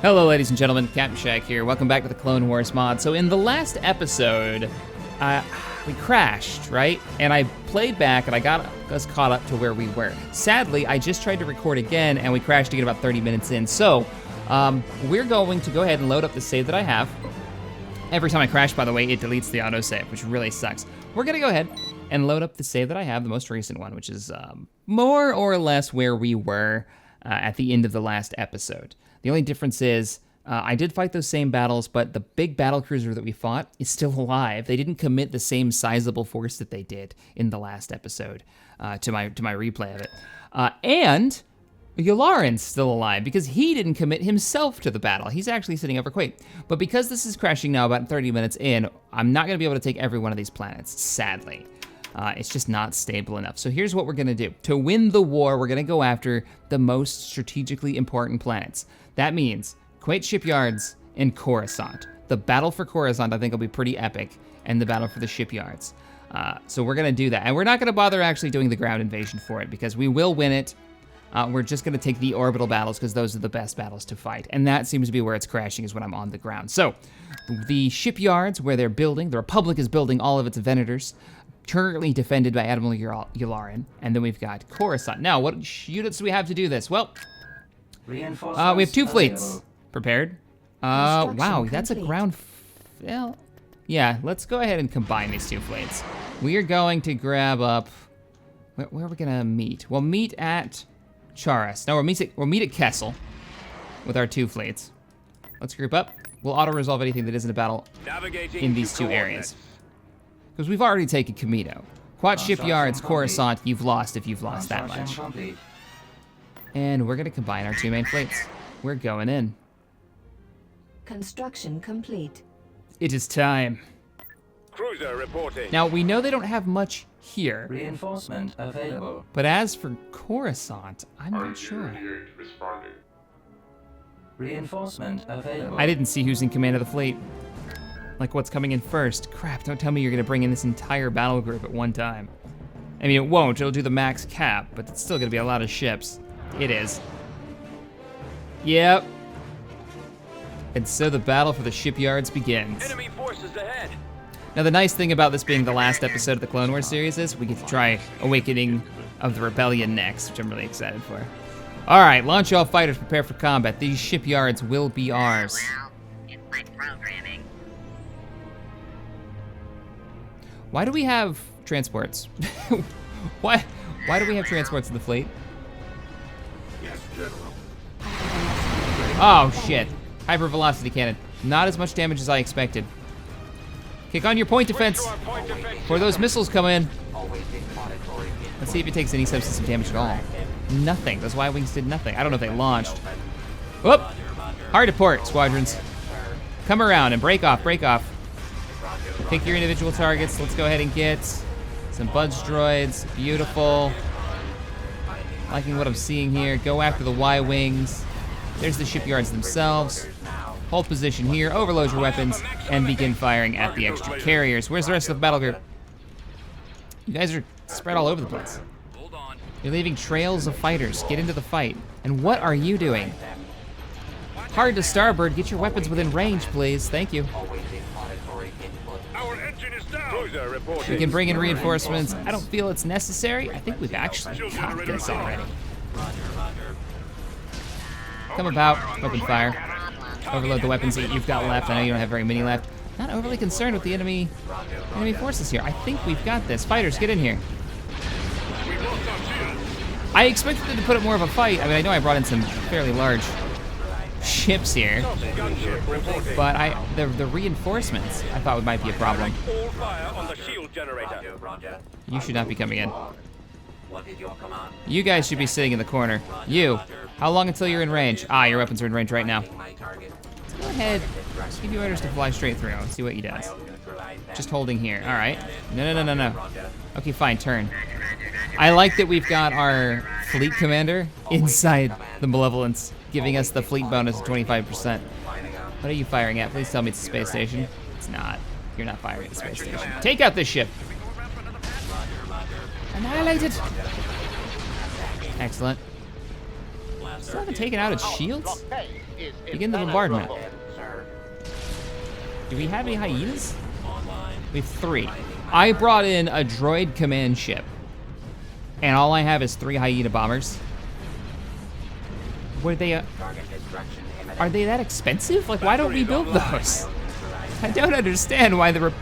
Hello, ladies and gentlemen, CaptainShack here. Welcome back to the Clone Wars mod. So in the last episode, we crashed, right? And I played back and I got us caught up to where we were. Sadly, I just tried to record again and we crashed again about 30 minutes in. So we're going to go ahead and load up the save that I have. Every time I crash, by the way, it deletes the autosave, which really sucks. We're gonna go ahead and load up the save that I have, the most recent one, which is more or less where we were at the end of the last episode. The only difference is I did fight those same battles, but the big battle cruiser that we fought is still alive. They didn't commit the same sizable force that they did in the last episode to my replay of it. And Yularen's still alive because he didn't commit himself to the battle. He's actually sitting over Quake. But because this is crashing now about 30 minutes in, I'm not gonna be able to take every one of these planets, sadly. It's just not stable enough. So here's what we're gonna do. To win the war, we're gonna go after the most strategically important planets. That means Kuwait shipyards and Coruscant. The battle for Coruscant, I think, will be pretty epic, and the battle for the shipyards. So we're gonna do that. And we're not gonna bother actually doing the ground invasion for it, because we will win it. We're just gonna take the orbital battles, because those are the best battles to fight. And that seems to be where it's crashing, is when I'm on the ground. So, the shipyards where they're building, the Republic is building all of its Venators, currently defended by Admiral Yularen, and then we've got Coruscant. Now, what units do we have to do this? Well, we have 2 fleets prepared. Wow, that's a ground, well, yeah, let's go ahead and combine these 2 fleets. We are going to grab up, where are we gonna meet? We'll meet at Charas. No, we'll meet at Kessel with our 2 fleets. Let's group up. We'll auto-resolve anything that isn't a battle in these 2 areas. Because we've already taken Camino. Quad shipyards, Coruscant, you've lost if you've lost that much. And we're gonna combine our 2 main fleets. We're going in. Construction complete. It is time. Cruiser reporting. Now, we know they don't have much here. Reinforcement available. But as for Coruscant, I'm not sure. Reinforcement available. I didn't see who's in command of the fleet. Like, what's coming in first? Crap, don't tell me you're gonna bring in this entire battle group at one time. I mean, it won't, it'll do the max cap, but it's still gonna be a lot of ships. It is. Yep. And so the battle for the shipyards begins. Enemy forces ahead. Now, the nice thing about this being the last episode of the Clone Wars series is we get to try Awakening of the Rebellion next, which I'm really excited for. All right, launch all fighters, prepare for combat. These shipyards will be ours. Well, it's like programming. Why do we have transports? Why do we have transports in the fleet? Yes, General. Oh, shit. Hypervelocity cannon. Not as much damage as I expected. Kick on your point defense before those missiles come in. Let's see if it takes any subsystem damage at all. Nothing. Those Y-Wings did nothing. I don't know if they launched. Whoop! Hard to port, squadrons. Come around and break off, break off. Pick your individual targets. Let's go ahead and get some Budge droids. Beautiful. Liking what I'm seeing here. Go after the Y-Wings. There's the shipyards themselves. Hold position here, overload your weapons, and begin firing at the extra carriers. Where's the rest of the battle group? You guys are spread all over the place. You're leaving trails of fighters. Get into the fight. And what are you doing? Hard to starboard. Get your weapons within range, please. Thank you. Our engine is down. Cruiser reporting. We can bring in reinforcements. I don't feel it's necessary. I think we've actually got this already. Come about, open fire. Overload the weapons that you've got left. I know you don't have very many left. Not overly concerned with the enemy forces here. I think we've got this. Fighters, get in here. I expected them to put up more of a fight. I mean, I know I brought in some fairly large ships here, but the reinforcements I thought might be a problem. All fire on the shield generator. You should not be coming in. You guys should be sitting in the corner. You, how long until you're in range? Ah, your weapons are in range right now. Go ahead, just give you orders to fly straight through. Let's see what he does. Just holding here, all right. No. Okay, fine, turn. I like that we've got our fleet commander inside the Malevolence, giving us the fleet bonus of 25%. What are you firing at? Please tell me it's a space station. It's not. You're not firing at the space station. Take out this ship. Annihilated. Excellent. Still haven't taken out its shields? Begin the bombardment. Do we have any hyenas? We have 3. I brought in a droid command ship. And all I have is 3 hyena bombers. Were they, are they that expensive? Like, why don't we build those? I don't understand why the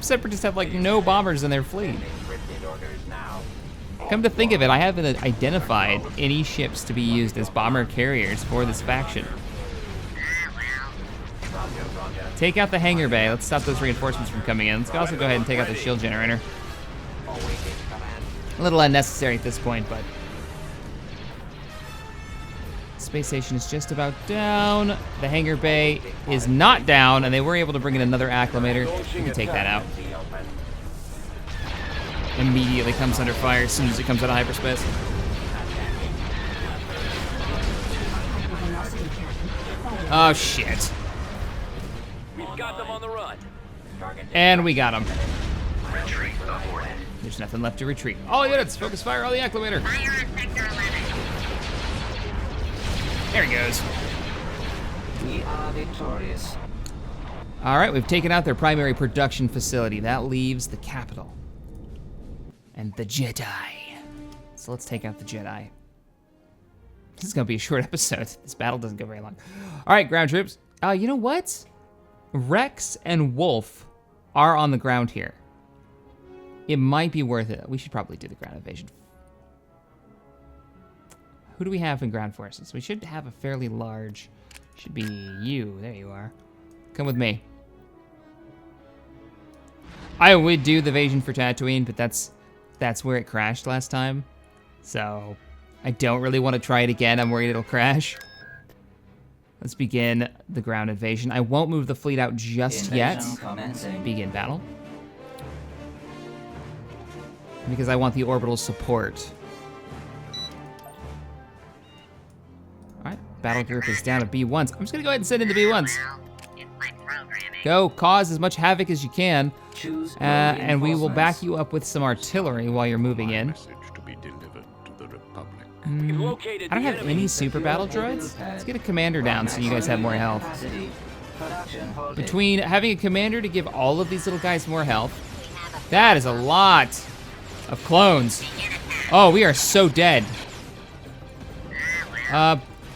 Separatists have, like, no bombers in their fleet. Come to think of it, I haven't identified any ships to be used as bomber carriers for this faction. Take out the hangar bay. Let's stop those reinforcements from coming in. Let's also go ahead and take out the shield generator. A little unnecessary at this point, but... Space station is just about down. The hangar bay is not down, and they were able to bring in another acclimator. We can take that out. Immediately comes under fire as soon as it comes out of hyperspace. Oh, shit. We've got them on the run. And we got him. There's nothing left to retreat. All units, focus fire on the acclimator. Fire on Sector 11. There he goes. We are victorious. All right, we've taken out their primary production facility. That leaves the capital. And the Jedi. So let's take out the Jedi. This is gonna be a short episode. This battle doesn't go very long. All right, ground troops. You know what? Rex and Wolf are on the ground here. It might be worth it. We should probably do the ground invasion. Who do we have in ground forces? We should have a fairly large, should be you. There you are. Come with me. I would do the invasion for Tatooine, but that's where it crashed last time. So I don't really want to try it again. I'm worried it'll crash. Let's begin the ground invasion. I won't move the fleet out just yet. Begin battle. Because I want the orbital support. All right, battle group is down to B1s. I'm just gonna go ahead and send in the B1s. It's like programming. Go cause as much havoc as you can. And we will back you up with some artillery while you're moving in. I don't have any super battle droids. Let's get a commander down so you guys have more health. Between having a commander to give all of these little guys more health, that is a lot of clones. Oh, we are so dead.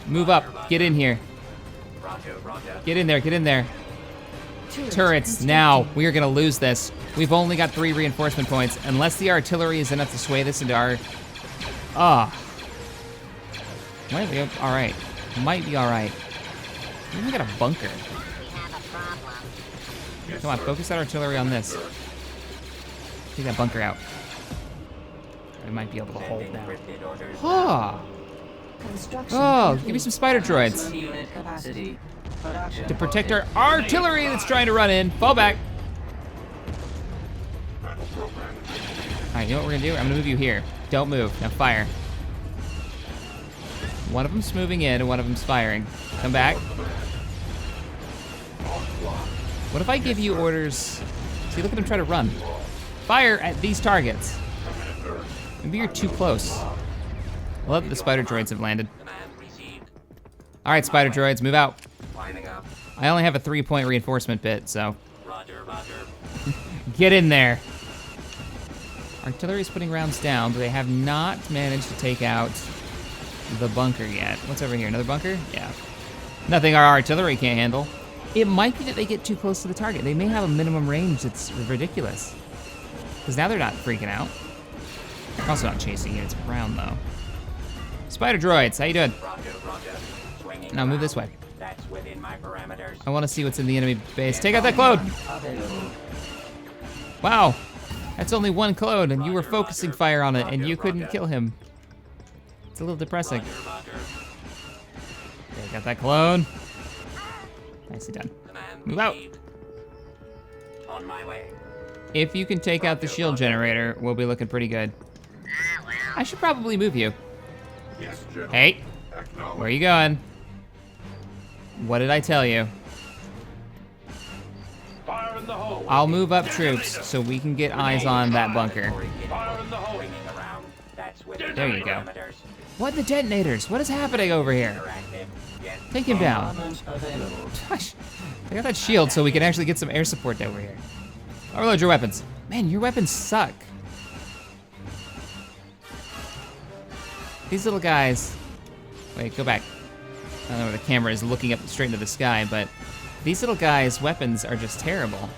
Move up. Get in here. Get in there. Get in there. Turrets, now. We are going to lose this. We've only got 3 reinforcement points. Unless the artillery is enough to sway this into our... Might be all right. Might be all right. We got a bunker. Come on, focus that artillery on this. Take that bunker out. We might be able to hold now. Oh, give me some spider droids. To protect our artillery that's trying to run in. Fall back. All right, you know what we're gonna do? I'm gonna move you here. Don't move, now fire. One of them's moving in and one of them's firing. Come back. What if I give you orders? See, look at them try to run. Fire at these targets. Maybe you're too close. I love that the spider droids have landed. All right, spider droids, move out. I only have a 3-point reinforcement bit, so. Get in there. Artillery's putting rounds down, but they have not managed to take out the bunker yet. What's over here, another bunker? Yeah. Nothing our artillery can't handle. It might be that they get too close to the target. They may have a minimum range that's ridiculous. Because now they're not freaking out. They're also not chasing units around, though. Spider droids, how you doing? Now move this way. I want to see what's in the enemy base. Take out that clone! Wow, that's only 1 clone, and you were focusing fire on it, and you couldn't kill him. It's a little depressing. Okay, got that clone. Nicely done. Move out. If you can take out the shield generator, we'll be looking pretty good. I should probably move you. Hey, where are you going? What did I tell you? I'll move up troops so we can get eyes on that bunker. There you go. What the detonators? What is happening over here? Take him down. Armament available. Gosh, I got that shield so we can actually get some air support over here. Overload your weapons. Man, your weapons suck. These little guys. Wait, go back. I don't know where the camera is looking up straight into the sky, but these little guys' weapons are just terrible.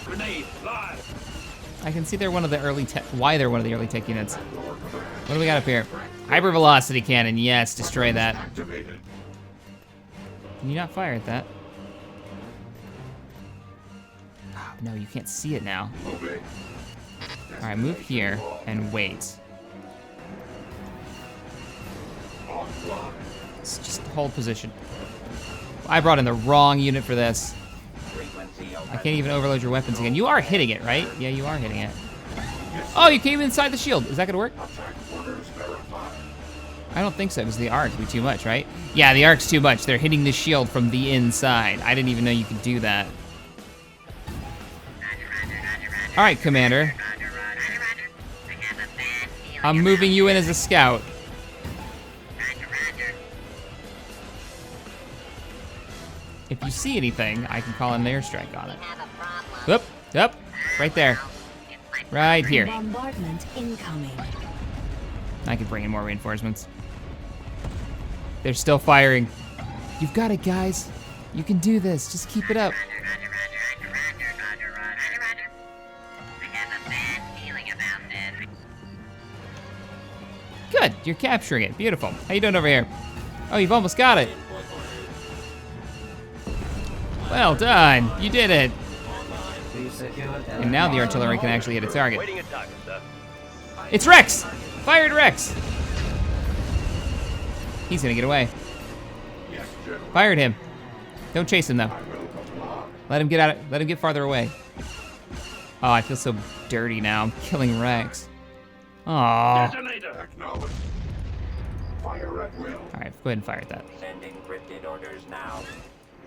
Grenade, live. I can see they're one of the early why they're one of the early tech units. What do we got up here? Hypervelocity cannon, yes, destroy that. Activated. Can you not fire at that? Oh, no, you can't see it now. Obey. All right, move here and wait. Online. Just hold position. I brought in the wrong unit for this. I can't even overload your weapons again. You are hitting it, right? Yeah, you are hitting it. Oh, you came inside the shield. Is that gonna work? Attack orders verified. I don't think so, because the arc would be too much, right? Yeah, the arc's too much. They're hitting the shield from the inside. I didn't even know you could do that. All right, Commander. I'm moving you in as a scout. If you see anything, I can call an airstrike on it. Whoop, whoop, right there. Right here. Bombardment incoming. I could bring in more reinforcements. They're still firing. You've got it, guys. You can do this. Just keep it up. Good, you're capturing it. Beautiful. How you doing over here? Oh, you've almost got it. Well done. You did it. We've secured And now the artillery can actually hit a target. Waiting at target, sir. It's Rex! Fired Rex! He's gonna get away. Yes, General. Fired him. Don't chase him though. I will comply. Let him get out. Let him get farther away. Oh, I feel so dirty now. I'm killing Rex. Aww. Detonator. Acknowledged. Fire at will. All right, go ahead and fire at that. Sending encrypted orders now.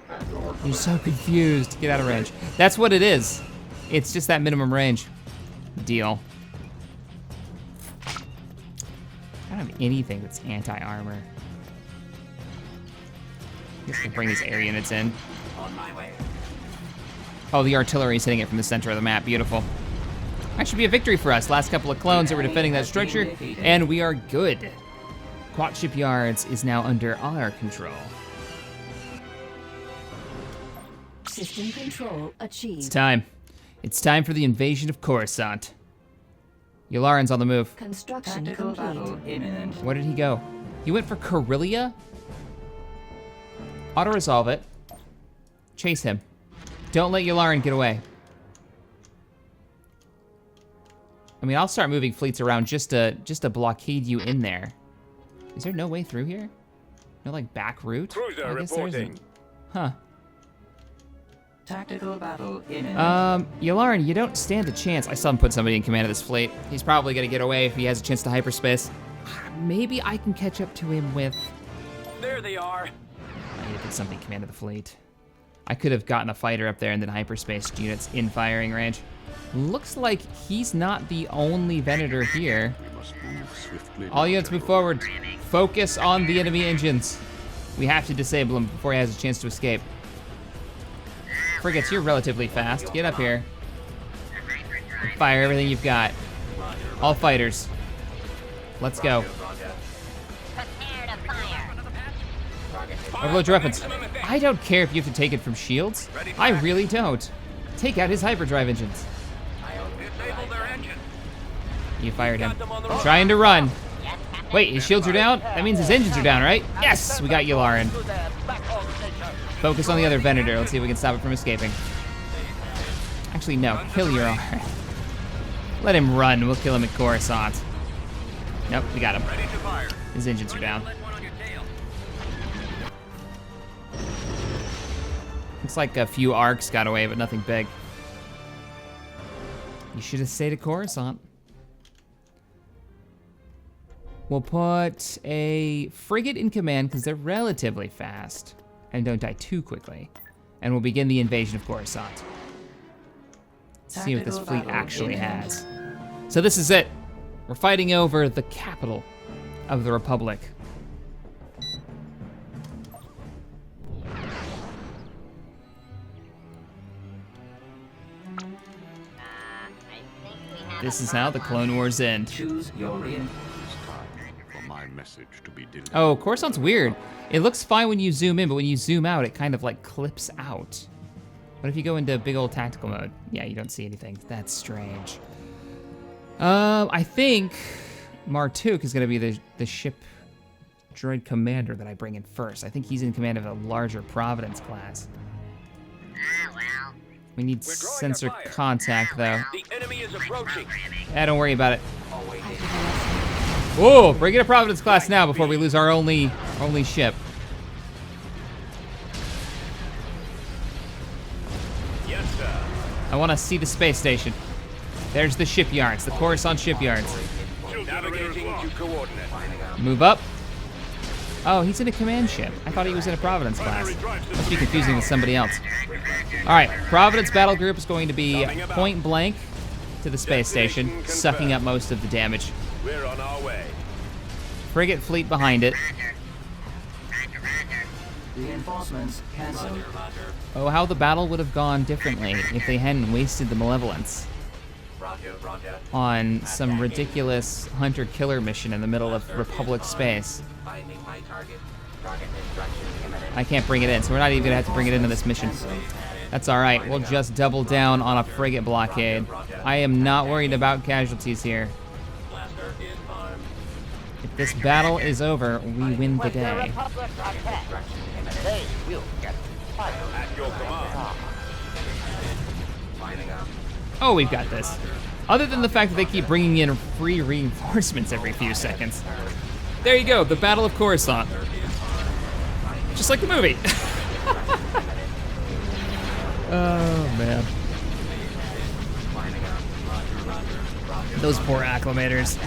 At your You're so confused. Get out of range. That's what it is. It's just that minimum range deal. I don't have anything that's anti-armor. I guess we'll bring these air units in. On my way. Oh, the artillery is hitting it from the center of the map. Beautiful. That should be a victory for us. Last couple of clones that were defending that structure, and we are good. Quat Shipyards is now under our control. System control It's achieved. time. It's time for the invasion of Coruscant. Yularen's on the move. Construction Tactical complete. battle imminent. Where did he go? He went for Corellia? Auto-resolve it. Chase him. Don't let Yularen get away. I mean, I'll start moving fleets around just to blockade you in there. Is there no way through here? No, like, back route? Cruiser I guess there reporting. isn't. Huh. Tactical battle imminent. Yularen, you don't stand a chance. I saw him put somebody in command of this fleet. He's probably gonna get away if he has a chance to hyperspace. Maybe I can catch up to him with... There they are. I need to put somebody in command of the fleet. I could have gotten a fighter up there and then hyperspaced units in firing range. Looks like he's not the only Venator here. We must move swiftly. All units move forward. Focus on the enemy engines. We have to disable him before he has a chance to escape. Frigates, you're relatively fast. Get up here. And fire everything you've got. All fighters. Let's go. Prepare to fire. Overload your weapons. I don't care if you have to take it from shields. I really don't. Take out his hyperdrive engines. Disable their engine. You fired him. Trying to run. Wait, his shields are down? That means his engines are down, right? Yes, we got Yularen. Focus on the other Venator. Let's see if we can stop it from escaping. Actually, no. Kill Yularen. Let him run. We'll kill him at Coruscant. Nope, we got him. Ready to fire. His engines are down. Let one on your tail. Looks like a few arcs got away, but nothing big. You should have stayed at Coruscant. We'll put a frigate in command because they're relatively fast and don't die too quickly. And we'll begin the invasion of Coruscant. Let's see what this Tactical fleet battle actually imminent. has. So this is it. We're fighting over the capital of the Republic. I think we have This is how the Clone Wars end. Choose your It's time for my message to be delivered. Oh, Coruscant's weird. It looks fine when you zoom in, but when you zoom out, it kind of like clips out. What if you go into big old tactical mode? Yeah, you don't see anything. That's strange. I think Martuk is gonna be the ship droid commander that I bring in first. I think he's in command of a larger Providence class. well. We need sensor contact though. The enemy is approaching. Don't worry about it. Whoa, bring in a Providence class now before we lose our only ship. Yes, sir. I want to see the space station. There's the shipyards, the Coruscant shipyards. Navigating to coordinate. Move up. Oh, he's in a command ship. I thought he was in a Providence class. Must be confusing with somebody else. All right, Providence battle group is going to be point blank to the space station, sucking up most of the damage. We're on our way. Frigate fleet behind it. Reinforcements cancelled. Oh, how the battle would have gone differently if they hadn't wasted the malevolence Roger, roger. on some ridiculous hunter-killer mission in the middle of Republic space. Finding my target. Target destruction imminent. I can't bring it in, so we're not even gonna have to bring it into this mission. That's all right, we'll just double down on a frigate blockade. I am not worried about casualties here. Blaster is armed. If this battle is over, we win the day. Republic attack. Destruction imminent. They will get At your command. Lining up. Oh, we've got this. Other than the fact that they keep bringing in free reinforcements every few seconds. There you go, the Battle of Coruscant. Just like the movie. Oh, man. Those poor acclimators.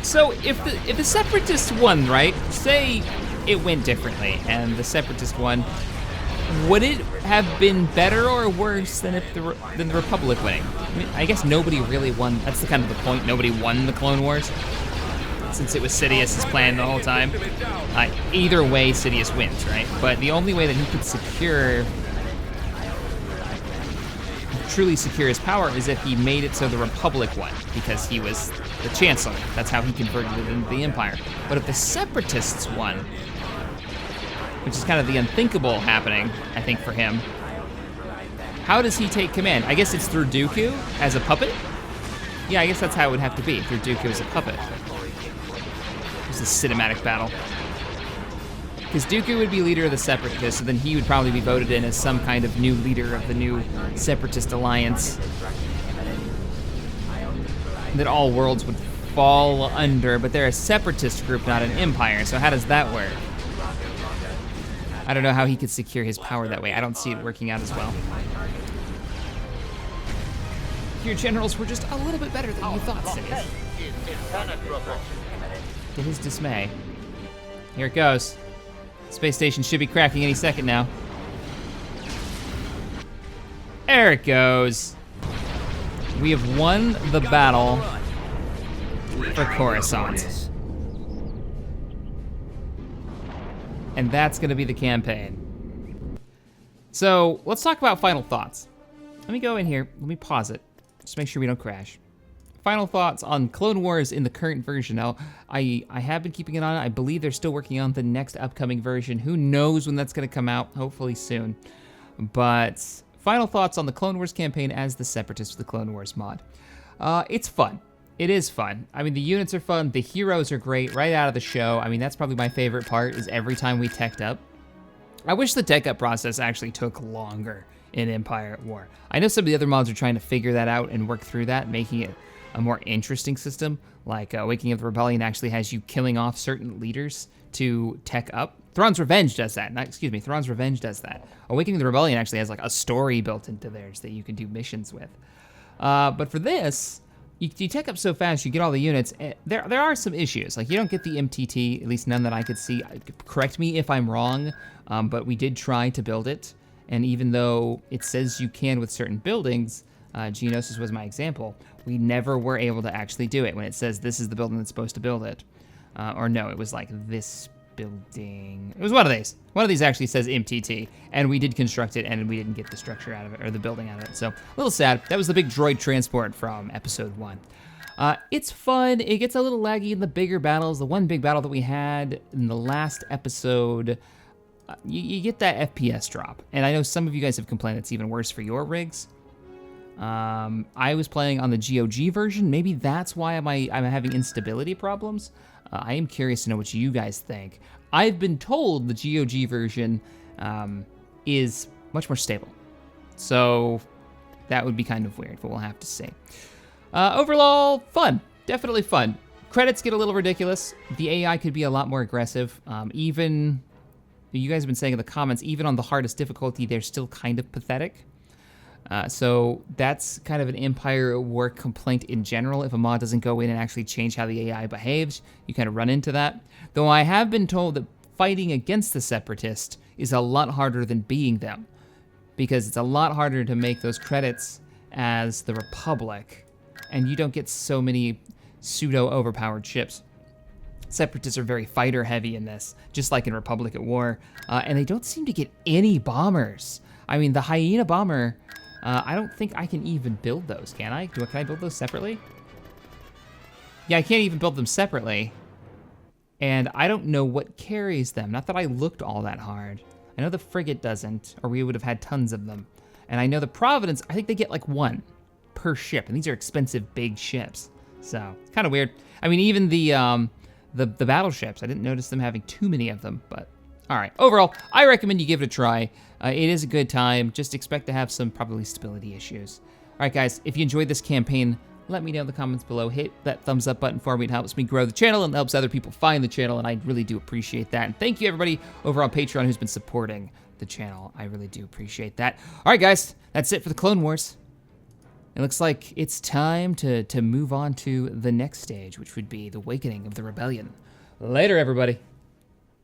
So if the Separatists won, right? Say it went differently and the Separatist won, would it have been better or worse than the Republic winning? I mean, I guess nobody really won. That's the kind of the point. Nobody won the Clone Wars, since it was Sidious's plan the whole time. Either way, Sidious wins, right? But the only way that he could truly secure his power is if he made it so the Republic won, because he was the Chancellor. That's how he converted it into the Empire. But if the Separatists won, which is kind of the unthinkable happening, I think, for him, how does he take command? I guess it's through Dooku as a puppet? Yeah, I guess that's how it would have to be, through Dooku as a puppet. It's a cinematic battle. Because Dooku would be leader of the Separatists, so then he would probably be voted in as some kind of new leader of the new Separatist alliance that all worlds would fall under, but they're a Separatist group, not an empire, so how does that work? I don't know how he could secure his power that way. I don't see it working out as well. Your generals were just a little bit better than you thought, Sidious. To his dismay. Here it goes. Space station should be cracking any second now. There it goes. We have won the battle for Coruscant. And that's gonna be the campaign. So let's talk about final thoughts. Let me go in here, let me pause it, just make sure we don't crash. Final thoughts on Clone Wars in the current version. Now, I have been keeping an eye on it. I believe they're still working on the next upcoming version. Who knows when that's gonna come out, hopefully soon. But final thoughts on the Clone Wars campaign as the Separatists with the Clone Wars mod. It's fun. It is fun. I mean, the units are fun, the heroes are great right out of the show. I mean, that's probably my favorite part, is every time we teched up. I wish the tech up process actually took longer in Empire at War. I know some of the other mods are trying to figure that out and work through that, making it a more interesting system, like Awakening of the Rebellion actually has you killing off certain leaders to tech up. Thrawn's Revenge does that. Thrawn's Revenge does that. Awakening of the Rebellion actually has like a story built into theirs that you can do missions with. But for this, you tech up so fast, you get all the units. There are some issues. Like, you don't get the MTT, at least none that I could see. Correct me if I'm wrong, but we did try to build it. And even though it says you can with certain buildings, Geonosis was my example. We never were able to actually do it when it says this is the building that's supposed to build it. Or no, it was like this building. It was one of these. One of these actually says MTT, and we did construct it, and we didn't get the structure out of it, or the building out of it. So a little sad. That was the big droid transport from episode 1. It's fun. It gets a little laggy in the bigger battles. The one big battle that we had in the last episode, you get that FPS drop. And I know some of you guys have complained it's even worse for your rigs. I was playing on the GOG version. Maybe that's why I'm having instability problems. I am curious to know what you guys think. I've been told the GOG version is much more stable. So that would be kind of weird, but we'll have to see. Overall, fun. Definitely fun. Credits get a little ridiculous. The AI could be a lot more aggressive. Even, you guys have been saying in the comments, even on the hardest difficulty, they're still kind of pathetic. So that's kind of an Empire War complaint in general. If a mod doesn't go in and actually change how the AI behaves, you kind of run into that. Though I have been told that fighting against the Separatists is a lot harder than being them, because it's a lot harder to make those credits as the Republic, and you don't get so many pseudo-overpowered ships. Separatists are very fighter-heavy in this, just like in Republic at War, and they don't seem to get any bombers. I mean, the Hyena bomber, I don't think I can even build those, can I? Can I build those separately? Yeah, I can't even build them separately. And I don't know what carries them. Not that I looked all that hard. I know the frigate doesn't, or we would have had tons of them. And I know the Providence, I think they get like 1 per ship, and these are expensive big ships. So, it's kind of weird. I mean, even the battleships, I didn't notice them having too many of them, but all right. Overall, I recommend you give it a try. It is a good time. Just expect to have some probably stability issues. All right, guys, if you enjoyed this campaign, let me know in the comments below. Hit that thumbs up button for me. It helps me grow the channel and helps other people find the channel, and I really do appreciate that. And thank you, everybody over on Patreon who's been supporting the channel. I really do appreciate that. All right, guys, that's it for the Clone Wars. It looks like it's time to move on to the next stage, which would be the Awakening of the Rebellion. Later, everybody.